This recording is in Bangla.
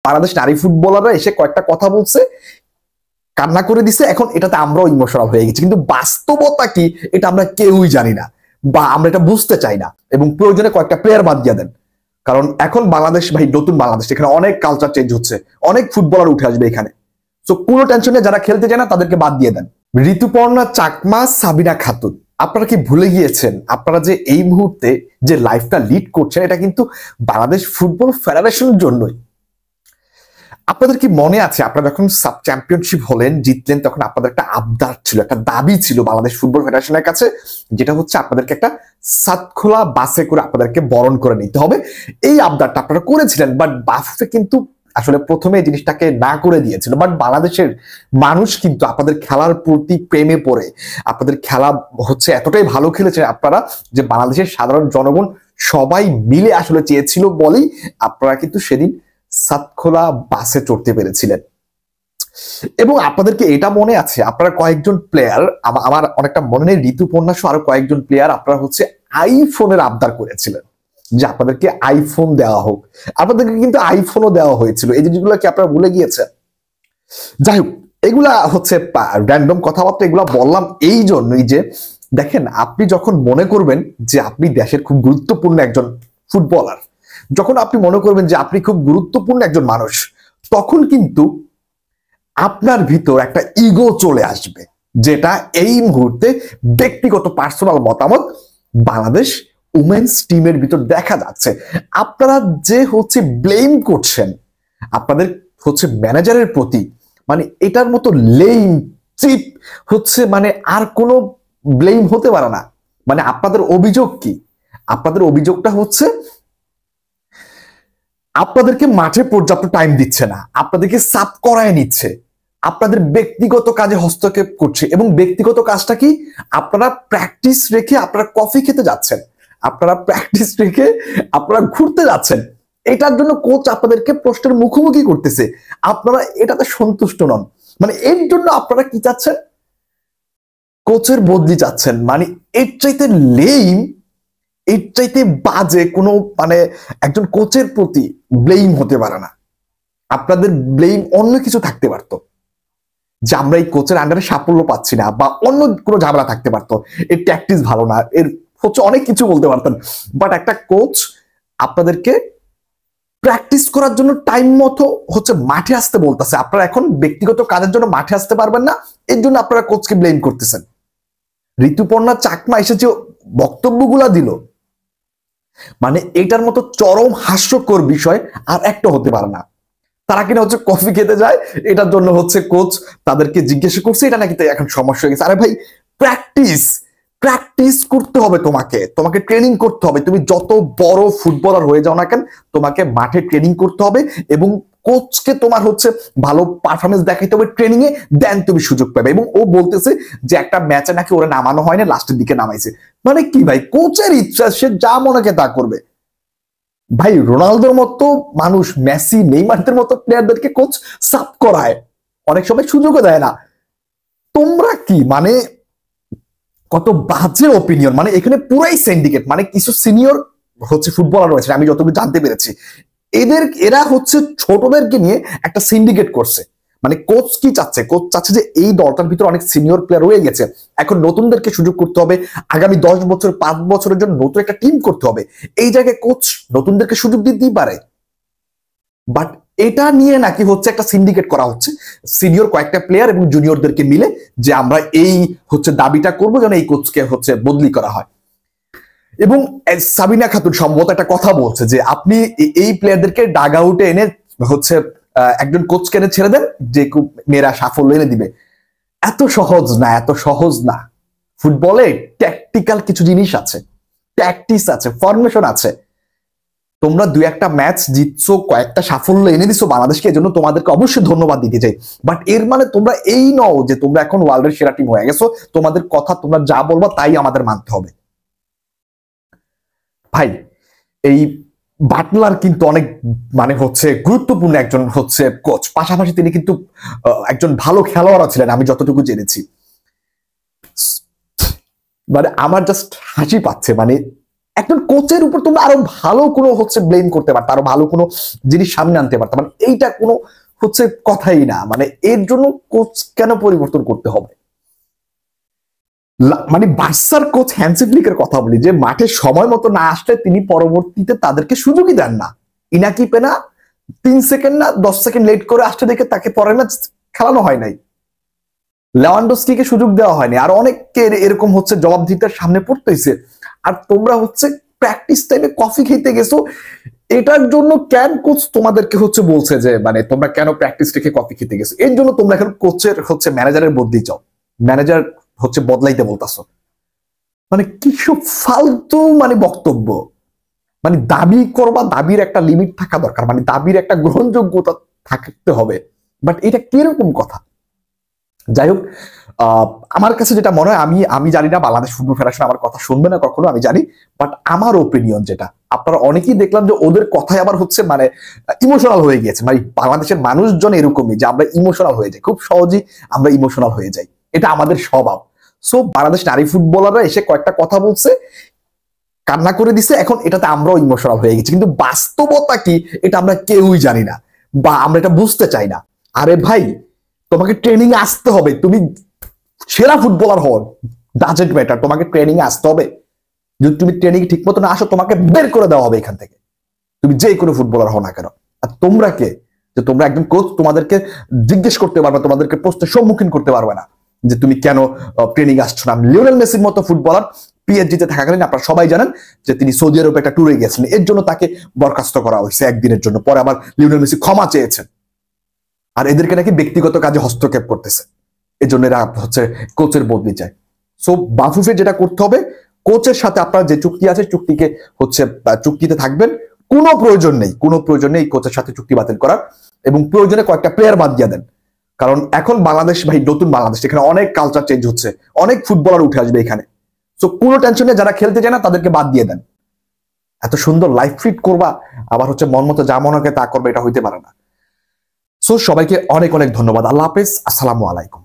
বাংলাদেশ নারী ফুটবলাররা এসে কয়েকটা কথা বলছে, কান্না করে দিছে, এখন এটাতে আমরাও ইমোশনাল হয়ে গেছি, কিন্তু বাস্তবতা কি এটা আমরা কেউই জানি না, বা আমরা এটা বুঝতে চাই না। এবং প্রয়োজনে কয়েকটা প্লেয়ার বাদ দিয়ে দেন, কারণ এখন বাংলাদেশ ভাই নতুন বাংলাদেশ, এখানে অনেক কালচার চেঞ্জ হচ্ছে, অনেক ফুটবলার উঠে আসবে এখানে। তো কোনো টেনশন নেই, যারা খেলতে চায় না তাদেরকে বাদ দিয়ে দেন। ঋতুপর্ণা চাকমা, সাবিনা খাতুন, আপনারা কি ভুলে গিয়েছেন আপনারা যে এই মুহূর্তে যে লাইফটা লিড করছেন এটা কিন্তু বাংলাদেশ ফুটবল ফেডারেশনের জন্যই। আপনাদের কি মনে আছে আপনারা যখন সাব চ্যাম্পিয়নশিপ হলেন, জিতলেন, তখন আপনাদের একটা আবদার ছিল, একটা দাবি ছিল বাংলাদেশ ফুটবল ফেডারেশনের কাছে, যেটা হচ্ছে আপনাদেরকে একটা সাতখোলা বাসে করে আপনাদেরকে বরণ করে নিতে হবে। এই আবদারটা আপনারা করেছিলেন, বাট বাফুফে কিন্তু আসলে প্রথমে এই জিনিসটাকে না করে দিয়েছিল। বাট বাংলাদেশের মানুষ কিন্তু আপনাদের খেলার প্রতি প্রেমে পড়ে, আপনাদের খেলা হচ্ছে এতটাই ভালো খেলেছেন আপনারা, যে বাংলাদেশের সাধারণ জনগণ সবাই মিলে আসলে চেয়েছিল বলেই আপনারা কিন্তু সেদিন সাতখোলা বাসে চড়তে পেরেছিলেন। এবং আপনাদেরকে এটা মনে আছে আপনারা কয়েকজন প্লেয়ার, আমার অনেকটা মনে নেই, ঋতুপর্ণা সহ আরো কয়েকজন প্লেয়ার আপনারা হচ্ছে আইফোনের আবদার করেছিলেন, যে আপনাদেরকে আইফোন দেওয়া হোক। আপনাদেরকে কিন্তু আইফোনও দেওয়া হয়েছিল। এই জিনিসগুলো কি আপনারা ভুলে গিয়েছেন? যাই হোক, এগুলা হচ্ছে র্যান্ডম কথাবার্তা, এগুলা বললাম এই জন্যই যে দেখেন, আপনি যখন মনে করবেন যে আপনি দেশের খুব গুরুত্বপূর্ণ একজন ফুটবলার, যখন আপনি মনে করবেন যে আপনি খুব গুরুত্বপূর্ণ একজন মানুষ, তখন কিন্তু আপনার ভিতর একটা ইগো চলে আসবে, যেটা এই মুহূর্তে ব্যক্তিগত পার্সোনাল মতামত বাংলাদেশ উমেন্স টিমের ভিতর দেখা যাচ্ছে। আপনারা যে হচ্ছে ব্লেম করছেন আপনাদের হচ্ছে ম্যানেজারের প্রতি, মানে এটার মতো লেম চিপ হচ্ছে মানে আর কোনো ব্লেম হতে পারে না। মানে আপনাদের অভিযোগ কি? আপনাদের অভিযোগটা হচ্ছে আপনাদেরকে মাঠে পর্যাপ্ত টাইম দিচ্ছে না, আপনাদেরকে সাব করায় নিচ্ছে, আপনাদের ব্যক্তিগত কাজে হস্তক্ষেপ করছে। এবং ব্যক্তিগত কাজটা কি? আপনারা প্র্যাকটিস রেখে আপনারা কফি খেতে যাচ্ছেন, আপনারা প্র্যাকটিস রেখে আপনারা ঘুরতে যাচ্ছেন, এটার জন্য কোচ আপনাদেরকে প্রশ্নের মুখোমুখি করতেছে, আপনারা এটাতে সন্তুষ্ট নন। মানে এর জন্য আপনারা কি চাচ্ছেন? কোচের বদলি চাচ্ছেন। মানে এর চাইতে লেম, এর চাইতে বাজে কোনো মানে একজন কোচের প্রতি ব্লেম হতে পারে না। আপনাদের ব্লেম অন্য কিছু থাকতে পারতো, যে আমরা এই কোচের আন্ডারে সাফল্য পাচ্ছি না, বা অন্য কোনো ঝামেলা থাকতে পারতো, এর ট্যাকটিস ভালো না, এর হচ্ছে অনেক কিছু বলতে পারতেন। বাট একটা কোচ আপনাদেরকে প্র্যাকটিস করার জন্য টাইম মতো হচ্ছে মাঠে আসতে বলতেছে, আপনারা এখন ব্যক্তিগত কাজের জন্য মাঠে আসতে পারবেন না, এর জন্য আপনারা কোচকে ব্লেম করতেছেন। ঋতুপর্ণা চাকমা এসে যে বক্তব্যগুলা দিল, মানে এটার মতো চরম হাস্যকর বিষয় আর একটা হতে পারে না। তারা কিনা হচ্ছে কফি খেতে যায়, এটার জন্য হচ্ছে কোচ তাদেরকে জিজ্ঞেস করছে, এটা নাকি এখন সমস্যা হয়ে গেছে। আরে ভাই, প্র্যাকটিস প্র্যাকটিস করতে হবে, তোমাকে ট্রেনিং করতে হবে। তুমি যত বড় ফুটবলার হয়ে যাও না কেন, তোমাকে মাঠে ট্রেনিং করতে হবে, এবং কোচকে তোমার হচ্ছে ভালো পারফরমেন্স দেখাইতে হবে ট্রেনিং এ, দেন তুমি সুযোগ পাবে। এবং ও বলতেছে যে একটা ম্যাচে নাকি ওরা নামানো হয় না, লাস্টের দিকে নামাইছে। মানে কি ভাই, কোচের ইচ্ছা, সে যা মনে তা করবে। ভাই, রোনালদোর মতো মানুষ, মেসি, নেইমারদের মতো প্লেয়ারদেরকে কোচ সাব করায়, অনেক সময় সুযোগও দেয় না। তোমরা কি মানে কত বাজে ওপিনিয়ন! মানে এখানে পুরাই সিন্ডিকেট, মানে কিছু সিনিয়র হচ্ছে ফুটবলার রয়েছে, আমি যতটুকু জানতে পেরেছি, এরা হচ্ছে ছোটদেরকে নিয়ে একটা সিন্ডিকেট করছে। মানে কোচ কি চাচ্ছে? কোচ চাচ্ছে যে এই দলটার ভিতরে অনেক সিনিয়র প্লেয়ার রয়ে গেছে, এখন নতুনদেরকে সুযোগ করতে হবে, আগামী 10 বছর 5 বছরের জন্য নতুন একটা টিম করতে হবে। এই জায়গায় কোচ নতুনদেরকে সুযোগ দিতেই পারে, বাট এটা নিয়ে নাকি হচ্ছে একটা সিন্ডিকেট করা হচ্ছে সিনিয়র কয়েকটা প্লেয়ার এবং জুনিয়রদেরকে মিলে, যে আমরা এই হচ্ছে দাবিটা করবো যেন এই কোচকে হচ্ছে বদলি করা হয়। এবং সাবিনা খাতুন সম্ভবত একটা কথা বলছে যে আপনি এই প্লেয়ারদেরকে ডাগ আউটে এনে হচ্ছে একজন কোচকে এনে ছেড়ে দেন, যে মেয়েরা সাফল্য এনে দিবে। এত সহজ না, এত সহজ না। ফুটবলে ট্যাকটিক্যাল কিছু জিনিস আছে, প্র্যাকটিস আছে, ফরমেশন আছে। তোমরা 2-1টা ম্যাচ জিতছো, কয়েকটা সাফল্য এনে দিছো বাংলাদেশকে, এজন্য তোমাদেরকে অবশ্যই ধন্যবাদ দিতে চাই। বাট এর মানে তোমরা এই নও যে তোমরা এখন ওয়ার্ল্ডের সেরা টিম হয়ে গেছো, তোমাদের কথা তোমরা যা বলবা তাই আমাদের মানতে হবে। ভাই, এই বাটলার কিন্তু অনেক মানে হচ্ছে গুরুত্বপূর্ণ একজন হচ্ছে কোচ, পাশাপাশি তিনি কিন্তু একজন ভালো খেলোয়াড়ও ছিলেন আমি যতটুকু জেনেছি। মানে আমার জাস্ট হাসি পাচ্ছে, মানে একজন কোচের উপর তোমরা আরো ভালো কোনো ব্লেম করতে পারতো, আরো ভালো কোনো জিনিস সামনে আনতে পারতো, মানে এইটা কোনো কথাই না। মানে এর জন্য কোচ কেন পরিবর্তন করতে হবে? মানে বার্সার কোচ হ্যান্সি ফ্লিকের কথা বলি, যে মাঠে সময় মতো না আসলে তিনি পরবর্তীতে তাদেরকে সুযোগই দেন না। ইনাকি পেনা 3 সেকেন্ড না 10 সেকেন্ড লেট করে আসতে দেখে তাকে পরে ম্যাচ খেলানো হয় নাই, লেভানডস্কিকে সুযোগ দেওয়া হয়নি, আর অনেককে এরকম জবাবদিহিতার সামনে পড়তেছে। আর তোমরা প্র্যাকটিস টাইমে কফি খেতে গেছো, এটার জন্য কেন কোচ তোমাদেরকে বলছে যে মানে তোমরা কেন প্র্যাকটিস রেখে কফি খেতে গেছো, এর জন্য তোমরা এখন কোচের ম্যানেজারের বদলি চাও, ম্যানেজার বদলাইতে বলতাছো। মানে কি সব ফালতু মানে বক্তব্য। মানে দাবি করবা, দাবির একটা লিমিট থাকা দরকার, মানে দাবির একটা গ্রহণযোগ্যতা থাকতে হবে, বাট এটা কিরকম কথা? যাই হোক, আমার কাছে যেটা মনে হয়, আমি জানি না বাংলাদেশ ফুটবল ফেডারেশন আমার কথা শুনবে না কখনো, আমি জানি, বাট আমার ওপিনিয়ন যেটা, আপনারা অনেকেই দেখলাম যে ওদের কথায় আবার মানে ইমোশনাল হয়ে গিয়েছে। মানে বাংলাদেশের মানুষজন এরকমই, যে আমরা ইমোশনাল হয়ে যাই, খুব সহজেই আমরা ইমোশনাল হয়ে যাই, এটা আমাদের স্বভাব। সো বাংলাদেশ নারী ফুটবলাররা এসে কয়েকটা কথা বলছে, কান্না করে দিছে, এখন এটাতে আমরাও ইমোশনাল হয়ে গেছি, কিন্তু বাস্তবতা কি এটা আমরা কেউই জানি না, বা আমরা এটা বুঝতে চাই না। আরে ভাই, তোমাকে ট্রেনিং আসতে হবে, তুমি সেরা ফুটবলার হও, ডাজেন্ট ম্যাটার, তোমাকে ট্রেনিং আসতে হবে। যদি তুমি ট্রেনিং ঠিক মতো না আসো, তোমাকে বের করে দেওয়া হবে এখান থেকে, তুমি যে কোনো ফুটবলার হও না কেন। আর তোমরা কে, যে তোমরা একজন কোচ, তোমাদেরকে জিজ্ঞেস করতে পারবে, তোমাদেরকে প্রশ্নের সম্মুখীন করতে পারবে না যে তুমি কেন ট্রেনিং আসছো না। লিওনেল মেসির মতো ফুটবলার পিএসজিতে থাকাকালীন আপনারা সবাই জানেন যে তিনি সৌদি আরবে একটা ট্যুরে গেছিলেন, এর জন্য তাকে বরখাস্ত করা হয়েছে একদিনের জন্য, পরে আবার লিওনেল মেসি ক্ষমা চেয়েছেন। আর এদেরকে নাকি ব্যক্তিগত কাজে হস্তক্ষেপ করতেছে, এর জন্য এরা কোচের বদলি চায়। সো বাফুফে যেটা করতে হবে, কোচের সাথে আপনার যে চুক্তি আছে চুক্তিকে চুক্তিতে থাকবেন, কোনো প্রয়োজন নেই কোচের সাথে চুক্তি বাতিল করার, এবং প্রয়োজনে কয়েকটা প্লেয়ার বাদ দিয়ে দেন। কারণ এখন বাংলাদেশ ভাই নতুন বাংলাদেশ, এখানে অনেক কালচার চেঞ্জ হচ্ছে, অনেক ফুটবলার উঠে আসবে এখানে। সো কোনো টেনশন নেই, যারা খেলতে চায় না তাদেরকে বাদ দিয়ে দেন। এত সুন্দর লাইফ ফিট করবা, আবার মন মতো যা মনে হয় তা করবে, এটা হইতে পারে না। সো সবাইকে অনেক অনেক ধন্যবাদ। আল্লাহ হাফেজ, আসসালামু আলাইকুম।